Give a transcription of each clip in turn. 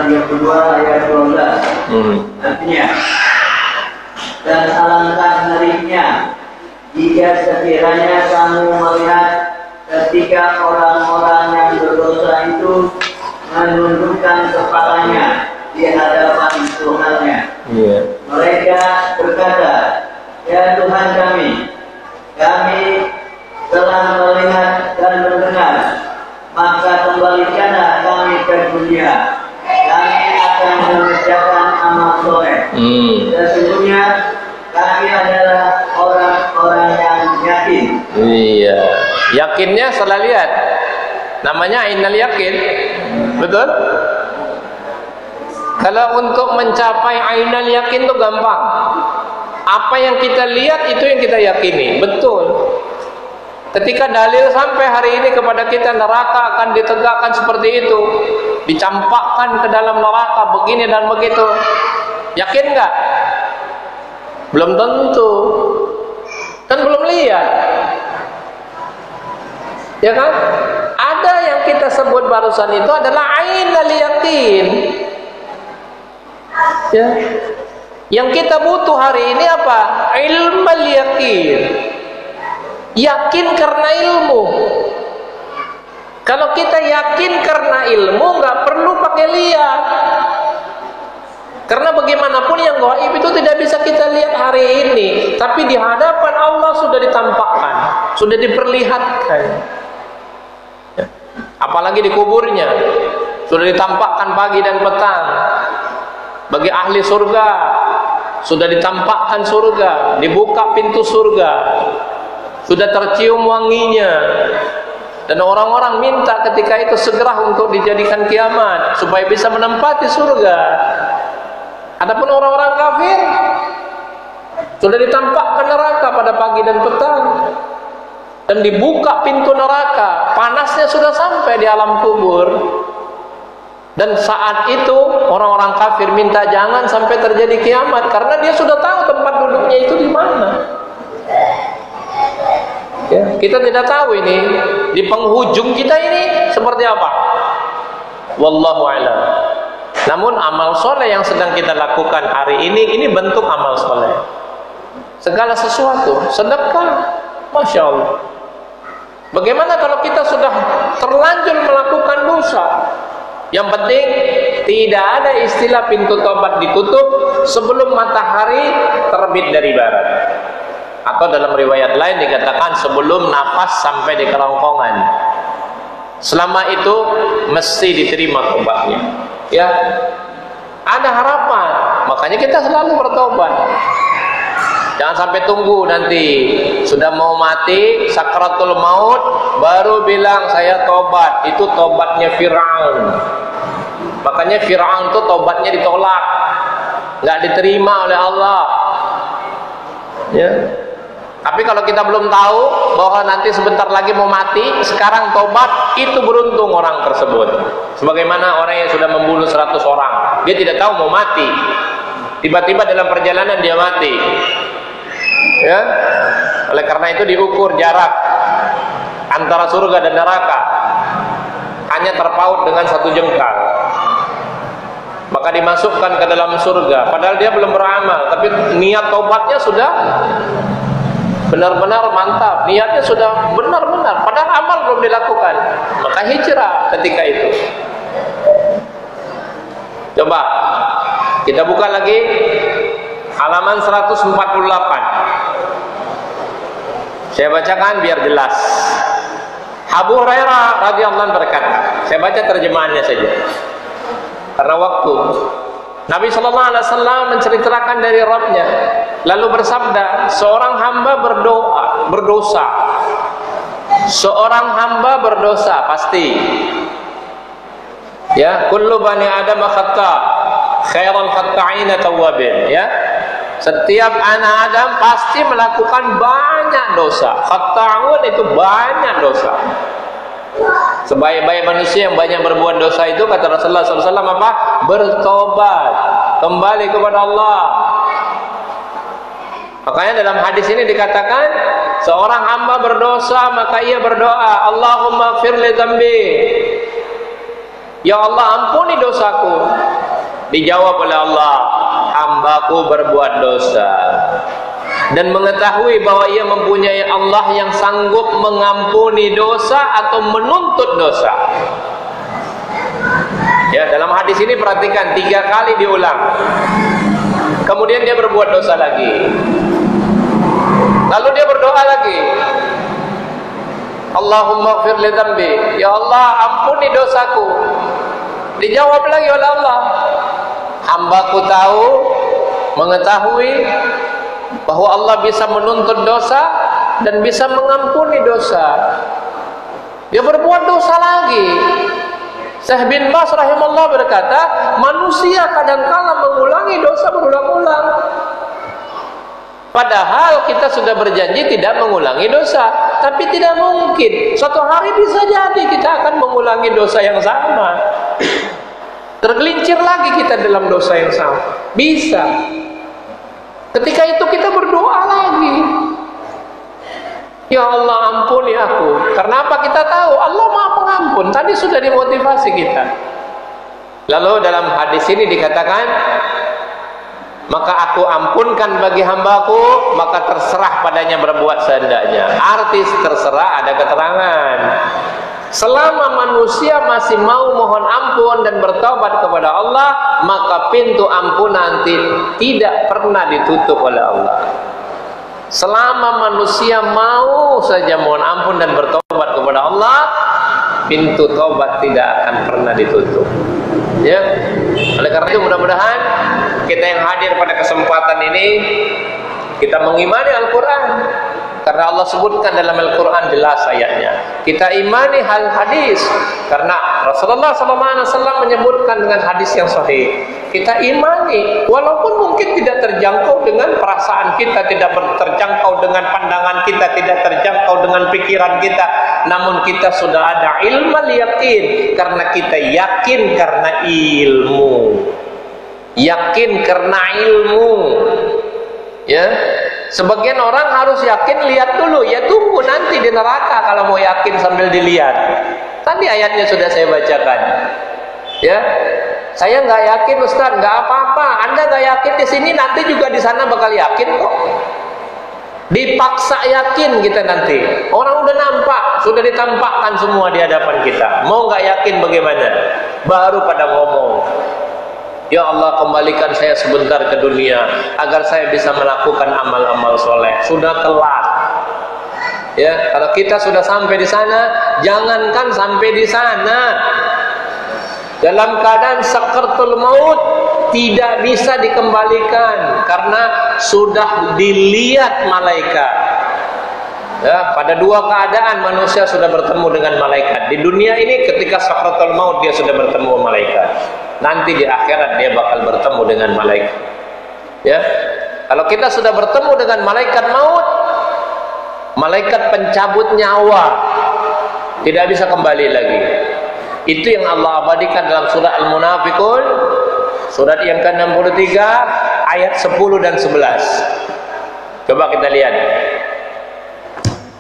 32 ayat 12. Artinya, dan alangkah ngerinya jika sekiranya kamu melihat ketika orang-orang yang berdosa itu menundukkan kepalanya di hadapan Tuhannya. Mereka berkata, ya Tuhan kami telah melihat dan mendengar, maka kembalikanlah kami ke dunia. Kami akan mengerjakan amal soleh. Sesungguhnya kami adalah orang-orang yang yakin. Iya, yakinnya salah lihat. Namanya ainal yakin. Betul? Kalau untuk mencapai ainal yakin itu gampang. Apa yang kita lihat itu yang kita yakini. Betul. Ketika dalil sampai hari ini kepada kita neraka akan ditegakkan seperti itu, dicampakkan ke dalam neraka begini dan begitu, yakin nggak? Belum tentu, kan belum lihat, ya kan? Ada yang kita sebut barusan itu adalah ainal yakin, ya. Yang kita butuh hari ini apa? Ilmal yakin. Yakin karena ilmu. Kalau kita yakin karena ilmu, nggak perlu pakai lihat. Karena bagaimanapun yang gaib itu tidak bisa kita lihat hari ini, tapi di hadapan Allah sudah ditampakkan, sudah diperlihatkan. Apalagi di kuburnya sudah ditampakkan pagi dan petang. Bagi ahli surga sudah ditampakkan surga, dibuka pintu surga, sudah tercium wanginya, dan orang-orang minta ketika itu segera untuk dijadikan kiamat supaya bisa menempati surga. Adapun orang-orang kafir sudah ditampakkan neraka pada pagi dan petang, dan dibuka pintu neraka, panasnya sudah sampai di alam kubur. Dan saat itu orang-orang kafir minta jangan sampai terjadi kiamat, karena dia sudah tahu tempat duduknya itu di mana. Ya, kita tidak tahu ini di penghujung kita ini seperti apa. Wallahu a'lam. Namun amal soleh yang sedang kita lakukan hari ini bentuk amal soleh. Segala sesuatu, sedekah, masya Allah. Bagaimana kalau kita sudah terlanjur melakukan dosa? Yang penting tidak ada istilah pintu tobat ditutup sebelum matahari terbit dari barat. Atau dalam riwayat lain dikatakan sebelum nafas sampai di kerongkongan. Selama itu mesti diterima tobatnya. Ya, ada harapan. Makanya kita selalu bertobat. Jangan sampai tunggu nanti sudah mau mati, sakratul maut, baru bilang saya tobat. Itu tobatnya Fir'aun. Makanya Fir'aun itu tobatnya ditolak, nggak diterima oleh Allah. Ya. Tapi kalau kita belum tahu bahwa nanti sebentar lagi mau mati, sekarang tobat, itu beruntung orang tersebut. Sebagaimana orang yang sudah membunuh 100 orang, dia tidak tahu mau mati, tiba-tiba dalam perjalanan dia mati. Ya, oleh karena itu diukur jarak antara surga dan neraka hanya terpaut dengan 1 jengkal, maka dimasukkan ke dalam surga. Padahal dia belum beramal, tapi niat tobatnya sudah benar-benar mantap, niatnya sudah benar-benar, padahal amal belum dilakukan, maka hijrah ketika itu. Coba kita buka lagi halaman 148. Saya bacakan biar jelas. Abu Hurairah radhiyallahu anhu berkata, saya baca terjemahannya saja karena waktu. Nabi sallallahu alaihi wasallam menceritakan dari Rabbnya, lalu bersabda, seorang hamba berdosa. Seorang hamba berdosa pasti. Ya, kullu bani Adam khata, khairul khata'ina tawwabin, ya. Setiap anak Adam pasti melakukan banyak dosa. Khata'un itu banyak dosa. Sebaik-baik manusia yang banyak berbuat dosa itu, kata Rasulullah SAW, apa? Bertobat, kembali kepada Allah. Makanya dalam hadis ini dikatakan, seorang hamba berdosa maka ia berdoa, Allahumma firli dzambi, ya Allah ampuni dosaku. Dijawab oleh Allah, hambaku berbuat dosa, dan mengetahui bahwa ia mempunyai Allah yang sanggup mengampuni dosa atau menuntut dosa. Ya, dalam hadis ini perhatikan 3 kali diulang. Kemudian dia berbuat dosa lagi. Lalu dia berdoa lagi. Allahumma ighfir li dzambi. Ya Allah, ampuni dosaku. Dijawab lagi oleh Allah, hambaku tahu, mengetahui bahwa Allah bisa menuntut dosa dan bisa mengampuni dosa. Dia berbuat dosa lagi. Syekh bin Baz rahimahullah berkata, manusia kadangkala mengulangi dosa berulang-ulang. Padahal kita sudah berjanji tidak mengulangi dosa, tapi tidak mungkin. Suatu hari bisa jadi kita akan mengulangi dosa yang sama. Tergelincir lagi kita dalam dosa yang sama. Bisa. Ketika itu kita berdoa lagi. Ya Allah, ampuni aku. Karena apa? Kita tahu Allah Maha Pengampun. Tadi sudah dimotivasi kita. Lalu dalam hadis ini dikatakan, maka aku ampunkan bagi hambaku, maka terserah padanya berbuat sehendaknya. Artis terserah ada keterangan. Selama manusia masih mau mohon ampun dan bertaubat kepada Allah, maka pintu ampunan tidak pernah ditutup oleh Allah. Selama manusia mau saja mohon ampun dan bertobat kepada Allah, pintu taubat tidak akan pernah ditutup. Ya, oleh karena itu mudah-mudahan kita yang hadir pada kesempatan ini kita mengimani Al-Quran, karena Allah sebutkan dalam Al-Quran jelas ayatnya. Kita imani hal hadis, karena Rasulullah SAW menyebutkan dengan hadis yang sahih. Kita imani, walaupun mungkin tidak terjangkau dengan perasaan kita, tidak terjangkau dengan pandangan kita, tidak terjangkau dengan pikiran kita, namun kita sudah ada ilmu yakin, karena kita yakin karena ilmu. Yakin karena ilmu. Ya, sebagian orang harus yakin lihat dulu, ya tunggu nanti di neraka kalau mau yakin sambil dilihat. Tadi ayatnya sudah saya bacakan. Ya, saya nggak yakin Ustaz, nggak apa-apa. Anda nggak yakin di sini, nanti juga di sana bakal yakin kok. Dipaksa yakin kita nanti. Orang udah nampak, sudah ditampakkan semua di hadapan kita. Mau nggak yakin bagaimana? Baru pada ngomong. Ya Allah, kembalikan saya sebentar ke dunia agar saya bisa melakukan amal-amal soleh. Sudah telat. Ya, kalau kita sudah sampai di sana, jangankan sampai di sana, dalam keadaan sakaratul maut tidak bisa dikembalikan karena sudah dilihat malaikat. Ya, pada 2 keadaan manusia sudah bertemu dengan malaikat. Di dunia ini ketika sakaratul maut dia sudah bertemu malaikat. Nanti di akhirat dia bakal bertemu dengan malaikat. Ya, kalau kita sudah bertemu dengan malaikat maut, malaikat pencabut nyawa, tidak bisa kembali lagi. Itu yang Allah abadikan dalam surah Al-Munafiqun, surat yang ke-63 ayat 10 dan 11. Coba kita lihat.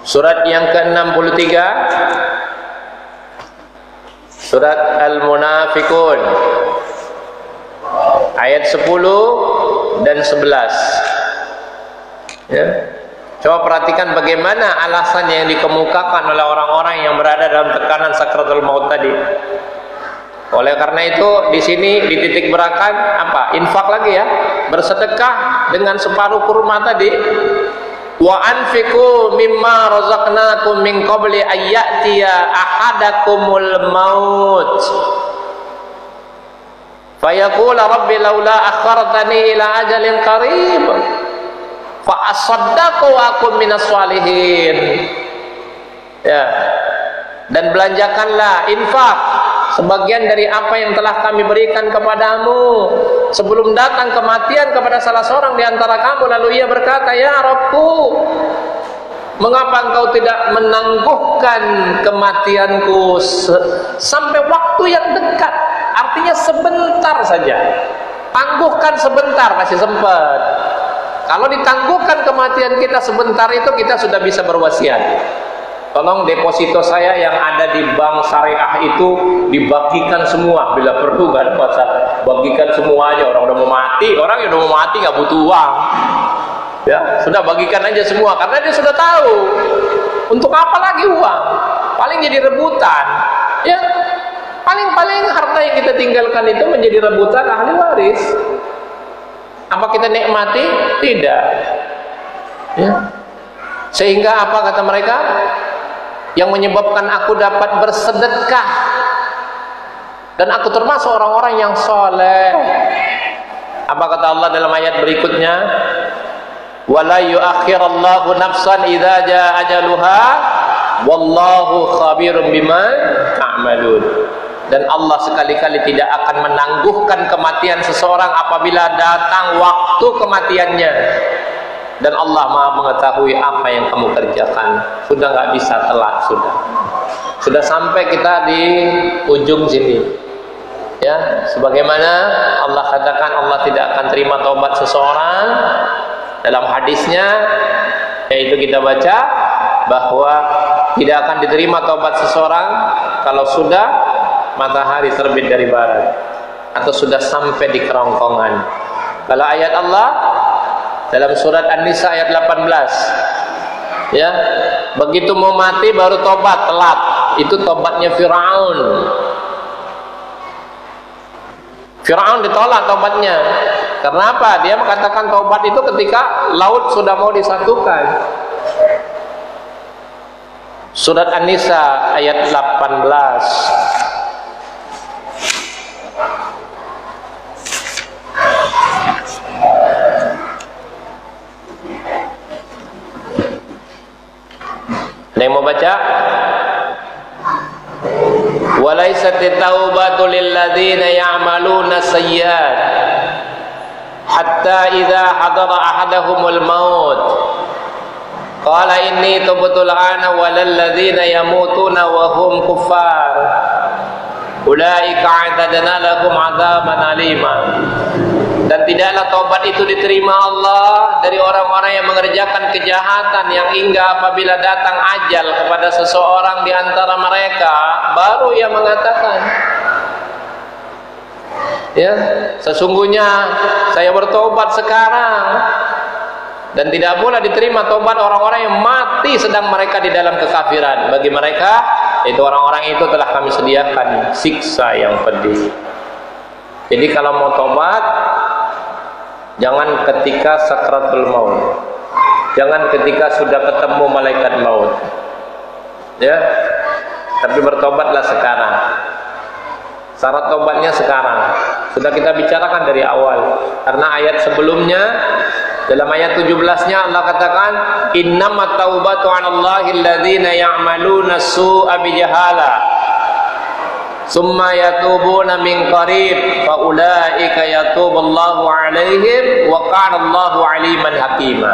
Surat yang ke-63, surat Al-Munafiqun, ayat 10 dan 11. Ya. Coba perhatikan bagaimana alasan yang dikemukakan oleh orang-orang yang berada dalam tekanan sakaratul maut tadi. Oleh karena itu di sini di titik berakan apa? Infak lagi ya, bersedekah dengan separuh kurma tadi. Wa anfiqu mimma razaqnakum min qabli ayyatiya ahadakumul maut fayaqula rabbi laula akhartani ila ajalin qarib fa asaddaqu wa akum minas shalihin. Ya, dan belanjakanlah infak sebagian dari apa yang telah kami berikan kepadamu sebelum datang kematian kepada salah seorang di antara kamu. Lalu ia berkata, ya Rabbku, mengapa engkau tidak menangguhkan kematianku sampai waktu yang dekat? Artinya sebentar saja. Tangguhkan sebentar, masih sempat. Kalau ditangguhkan kematian kita sebentar itu, kita sudah bisa berwasiat. Tolong deposito saya yang ada di bank syariah itu dibagikan semua bila perlu, gak ada masalah. bagikan semuanya. Orang udah mau mati, nggak butuh uang. Ya, sudah bagikan aja semua karena dia sudah tahu untuk apa lagi uang. Paling jadi rebutan. Ya, paling harta yang kita tinggalkan itu menjadi rebutan ahli waris. Apa kita nikmati? Tidak. Ya. Sehingga apa kata mereka? Yang menyebabkan aku dapat bersedekah dan aku termasuk orang-orang yang soleh. Apa kata Allah dalam ayat berikutnya? Wala yu'akhirallahu nafsan idza jaa ajaluha wallahu khabirum bima ta'malun. Dan Allah sekali-kali tidak akan menangguhkan kematian seseorang apabila datang waktu kematiannya. Dan Allah Maha mengetahui apa yang kamu kerjakan. Sudah nggak bisa telat, sudah sampai kita di ujung sini. Ya, sebagaimana Allah katakan Allah tidak akan terima taubat seseorang dalam hadisnya, yaitu kita baca bahwa tidak akan diterima taubat seseorang kalau sudah matahari terbit dari barat atau sudah sampai di kerongkongan. Kalau ayat Allah dalam surat An-Nisa ayat 18, ya, begitu mau mati baru tobat, telat. Itu tobatnya Fir'aun. Fir'aun ditolak tobatnya. Karena apa? Dia mengatakan tobat itu ketika laut sudah mau disatukan. Surat An-Nisa ayat 18. Ada yang mau baca? Walaysat taubatu lil ladzina ya'maluna sayyi'at hatta idza hadara ahadahumul maut qala inni tubtu al-ana walal ladzina yamutuna wa hum kuffar ulaika a'tadna lahum 'adzaban alima. Dan tidaklah taubat itu diterima Allah dari orang-orang yang mengerjakan kejahatan yang hingga apabila datang ajal kepada seseorang di antara mereka baru ia mengatakan, ya, sesungguhnya saya bertobat sekarang. Dan tidak boleh diterima taubat orang-orang yang mati sedang mereka di dalam kekafiran. Bagi mereka itu orang-orang itu telah kami sediakan siksa yang pedih. Jadi kalau mau tobat, jangan ketika sakratul maut, jangan ketika sudah ketemu malaikat maut, ya. Tapi bertobatlah sekarang. Syarat tobatnya sekarang. Sudah kita bicarakan dari awal. Karena ayat sebelumnya, dalam ayat 17-nya Allah katakan, innamat taubatu 'alallahi alladzina ya'maluna su'a bijahalah summa yatubuna min qarib fa ulaika yatuballahu 'alaihim wa kana Allahu 'aliman hakima.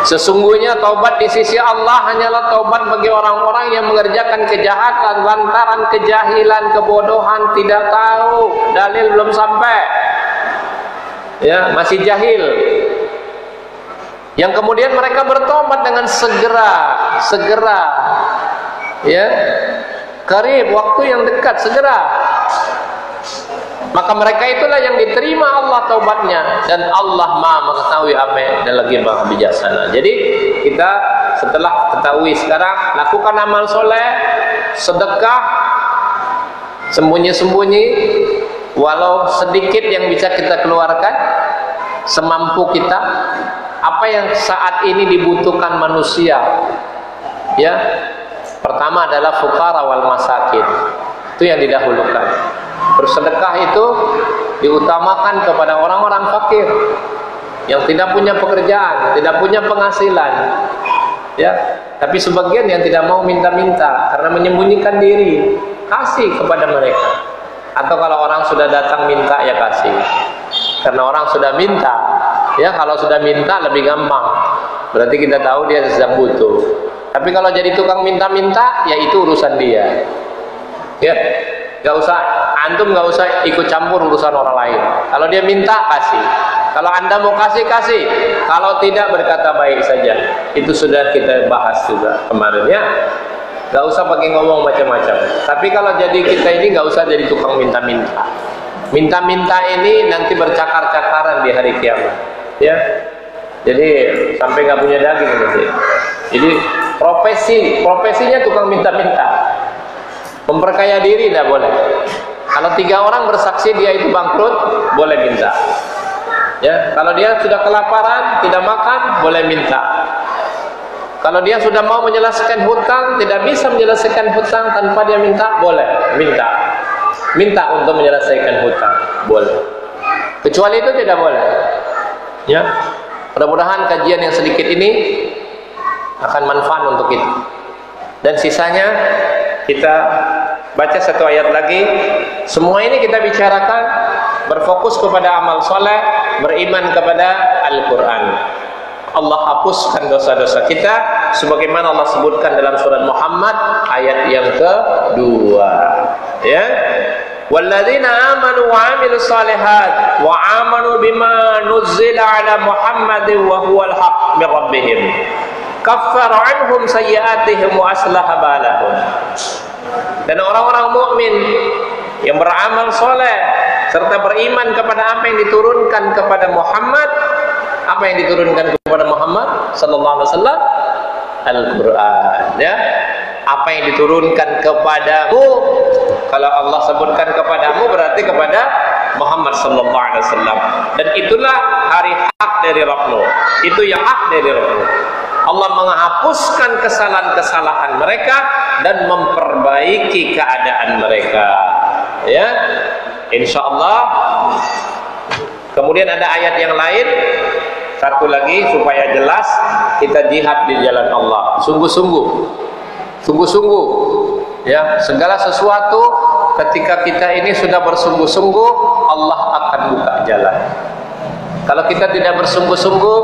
Sesungguhnya taubat di sisi Allah hanyalah taubat bagi orang-orang yang mengerjakan kejahatan lantaran kejahilan, kebodohan, tidak tahu, dalil belum sampai, ya, masih jahil. Yang kemudian mereka bertobat dengan segera, ya, qarib, waktu yang dekat, segera. Maka mereka itulah yang diterima Allah taubatnya, dan Allah Maha mengetahui apa yang dan lagi Maha bijaksana. Jadi kita setelah ketahui sekarang, lakukan amal soleh, sedekah, sembunyi-sembunyi, walau sedikit yang bisa kita keluarkan, semampu kita. Apa yang saat ini dibutuhkan manusia, ya, pertama adalah fuqara wal masakin, itu yang didahulukan. Bersedekah itu diutamakan kepada orang-orang fakir yang tidak punya pekerjaan, tidak punya penghasilan, ya. Tapi sebagian yang tidak mau minta-minta karena menyembunyikan diri, kasih kepada mereka. Atau kalau orang sudah datang minta, ya kasih. Karena orang sudah minta, ya, kalau sudah minta lebih gampang, berarti kita tahu dia sedang butuh. Tapi kalau jadi tukang minta-minta, ya itu urusan dia, ya. Gak usah, antum gak usah ikut campur urusan orang lain. Kalau dia minta, kasih. Kalau anda mau kasih, kasih. Kalau tidak, berkata baik saja. Itu sudah kita bahas juga kemarin, ya. Gak usah pakai ngomong macam-macam. Tapi kalau jadi kita ini gak usah jadi tukang minta-minta, Minta-minta ini nanti bercakar-cakaran di hari kiamat, ya. Jadi sampai nggak punya daging nanti. Jadi profesinya tukang minta-minta. Memperkaya diri tidak boleh. Kalau 3 orang bersaksi dia itu bangkrut, boleh minta. Ya, kalau dia sudah kelaparan, tidak makan, boleh minta. Kalau dia sudah mau menyelesaikan hutang, tidak bisa menyelesaikan hutang tanpa dia minta, boleh minta. Minta untuk menyelesaikan hutang, boleh. Kecuali itu tidak boleh. Ya. Mudah-mudahan kajian yang sedikit ini akan manfaat untuk kita. Dan sisanya kita baca satu ayat lagi. Semua ini kita bicarakan berfokus kepada amal soleh, beriman kepada Al-Quran. Allah hapuskan dosa-dosa kita sebagaimana Allah sebutkan dalam surat Muhammad ayat yang kedua, ya. Walladzina amanu wa 'amilus shalihat wa amanu bima nuzzila 'ala Muhammadin wa huwal haqq min rabbihim kaffara 'anhum sayyi'atihim wa aslaha balahum. Dan orang-orang mukmin yang beramal soleh serta beriman kepada apa yang diturunkan kepada Muhammad. Apa yang diturunkan kepada Muhammad sallallahu alaihi wasallam? Al-Qur'an, ya. Apa yang diturunkan kepadamu, kalau Allah sebutkan kepadamu berarti kepada Muhammad sallallahu alaihi wasallam. Dan itulah hari hak dari Rabbmu. Itu yang hak dari Rabbmu. Allah menghapuskan kesalahan-kesalahan mereka dan memperbaiki keadaan mereka, ya. Insyaallah. Kemudian ada ayat yang lain, satu lagi supaya jelas, kita jihad di jalan Allah, sungguh-sungguh, ya. Segala sesuatu ketika kita ini sudah bersungguh-sungguh, Allah akan buka jalan. Kalau kita tidak bersungguh-sungguh,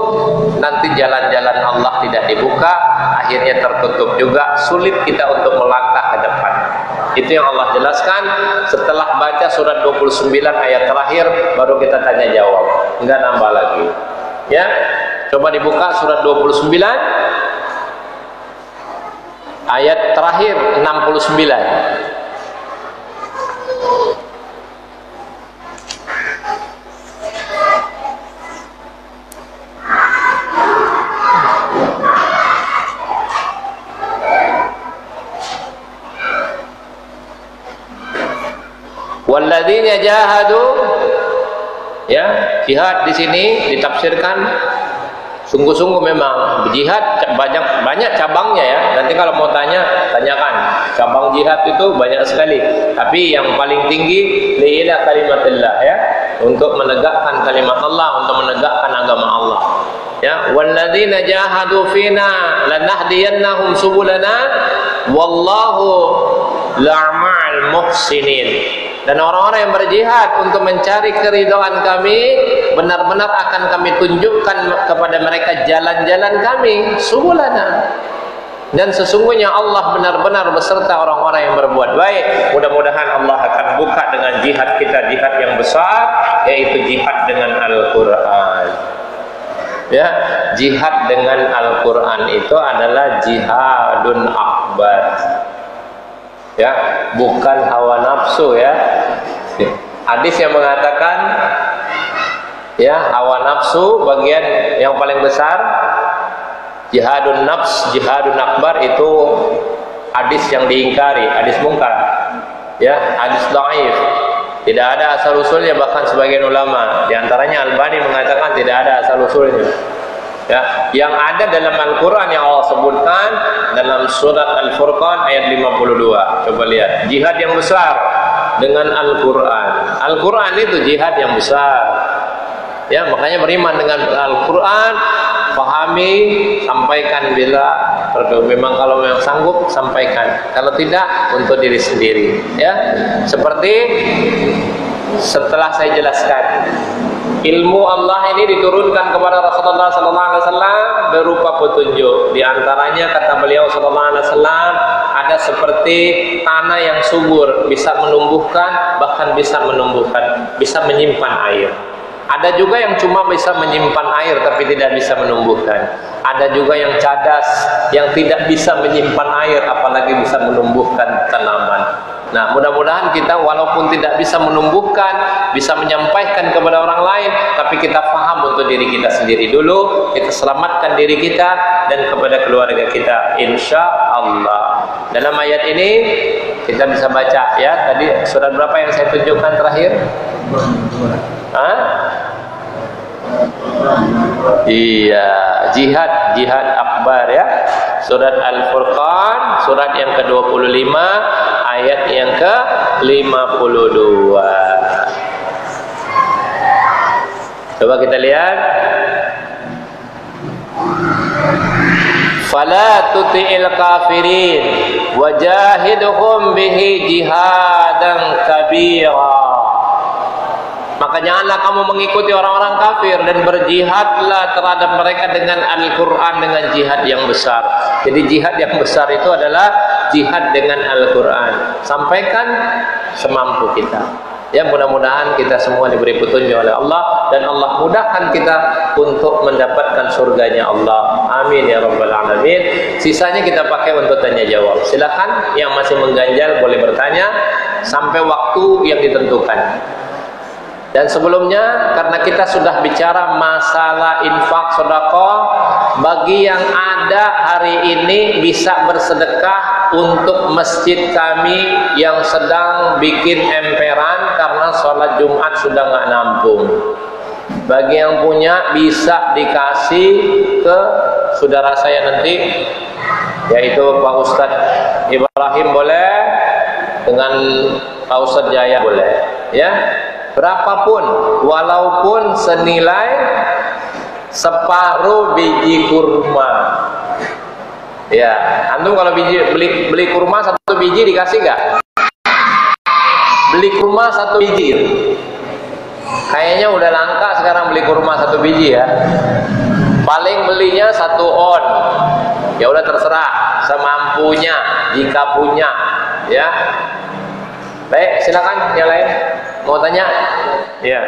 nanti jalan-jalan Allah tidak dibuka, akhirnya tertutup juga, sulit kita untuk melangkah ke depan. Itu yang Allah jelaskan setelah baca surat 29 ayat terakhir, baru kita tanya jawab, enggak nambah lagi, ya. Coba dibuka surat 29 ayat terakhir 69. Walladzina jahadu, ya, jihad di sini ditafsirkan sungguh-sungguh. Memang jihad banyak cabangnya, ya. Nanti kalau mau tanyakan cabang jihad itu banyak sekali. Tapi yang paling tinggi li'ila kalimatillah, ya, untuk menegakkan kalimat Allah, untuk menegakkan agama Allah. Ya, walladzina jahadu fina lanahdiyannahum subulana wallahu la'ma'al muhsinin. Dan orang-orang yang berjihad untuk mencari keridhaan kami, benar-benar akan kami tunjukkan kepada mereka jalan-jalan kami, subulana. Dan sesungguhnya Allah benar-benar beserta orang-orang yang berbuat baik. Mudah-mudahan Allah akan buka dengan jihad kita, jihad yang besar, yaitu jihad dengan Al-Quran. Ya, jihad dengan Al-Quran itu adalah jihadun akbar. Ya, bukan hawa nafsu, ya. Hadis yang mengatakan, ya, hawa nafsu bagian yang paling besar, jihadun nafs, jihadun akbar itu hadis yang diingkari, hadis mungkar, ya, hadis dhaif. Tidak ada asal usulnya, bahkan sebagian ulama, diantaranya Albani mengatakan tidak ada asal usulnya. Ya, yang ada dalam Al-Quran yang Allah sebutkan dalam surat Al-Furqan ayat 52. Coba lihat, jihad yang besar dengan Al-Quran. Al-Quran itu jihad yang besar. Ya, makanya beriman dengan Al-Quran, pahami, sampaikan bila perlu. Memang kalau memang sanggup, sampaikan. Kalau tidak, untuk diri sendiri. Ya, seperti setelah saya jelaskan, ilmu Allah ini diturunkan kepada Rasulullah SAW berupa petunjuk. Di antaranya kata beliau SAW, ada seperti tanah yang subur, bisa menumbuhkan, bahkan bisa menyimpan air. Ada juga yang cuma bisa menyimpan air tapi tidak bisa menumbuhkan. Ada juga yang cadas, yang tidak bisa menyimpan air apalagi bisa menumbuhkan tanaman. Nah, mudah-mudahan kita walaupun tidak bisa menumbuhkan, bisa menyampaikan kepada orang lain, tapi kita paham untuk diri kita sendiri dulu, kita selamatkan diri kita dan kepada keluarga kita, insya Allah. Dalam ayat ini kita bisa baca ya, tadi surat berapa yang saya tunjukkan terakhir? Iya, jihad akbar ya. Surat Al-Furqan, surat yang ke-25, ayat yang ke-52. Coba kita lihat. Fala tuti'il kafirin wajahidhum bihi jihadan kabira. Maka janganlah kamu mengikuti orang-orang kafir dan berjihadlah terhadap mereka dengan Al-Quran, dengan jihad yang besar. Jadi jihad yang besar itu adalah jihad dengan Al-Quran. Sampaikan semampu kita. Ya, mudah-mudahan kita semua diberi petunjuk oleh Allah dan Allah mudahkan kita untuk mendapatkan surganya Allah. Amin ya rabbal alamin. Sisanya kita pakai untuk tanya jawab. Silakan yang masih mengganjal boleh bertanya sampai waktu yang ditentukan. Dan sebelumnya karena kita sudah bicara masalah infak sedekah, bagi yang ada hari ini bisa bersedekah untuk masjid kami yang sedang bikin emperan karena sholat Jumat sudah nggak nampung. Bagi yang punya bisa dikasih ke saudara saya nanti, yaitu Pak Ustadz Ibrahim boleh, dengan Pak Ustadz Jaya boleh, ya. Berapapun, walaupun senilai separuh biji kurma. Ya, antum kalau beli kurma 1 biji dikasih gak? Beli kurma 1 biji. Kayaknya udah langka sekarang beli kurma 1 biji ya. Paling belinya 1 on. Ya udah terserah, semampunya jika punya, ya. Baik, silakan yang lain. Mau tanya? Ya.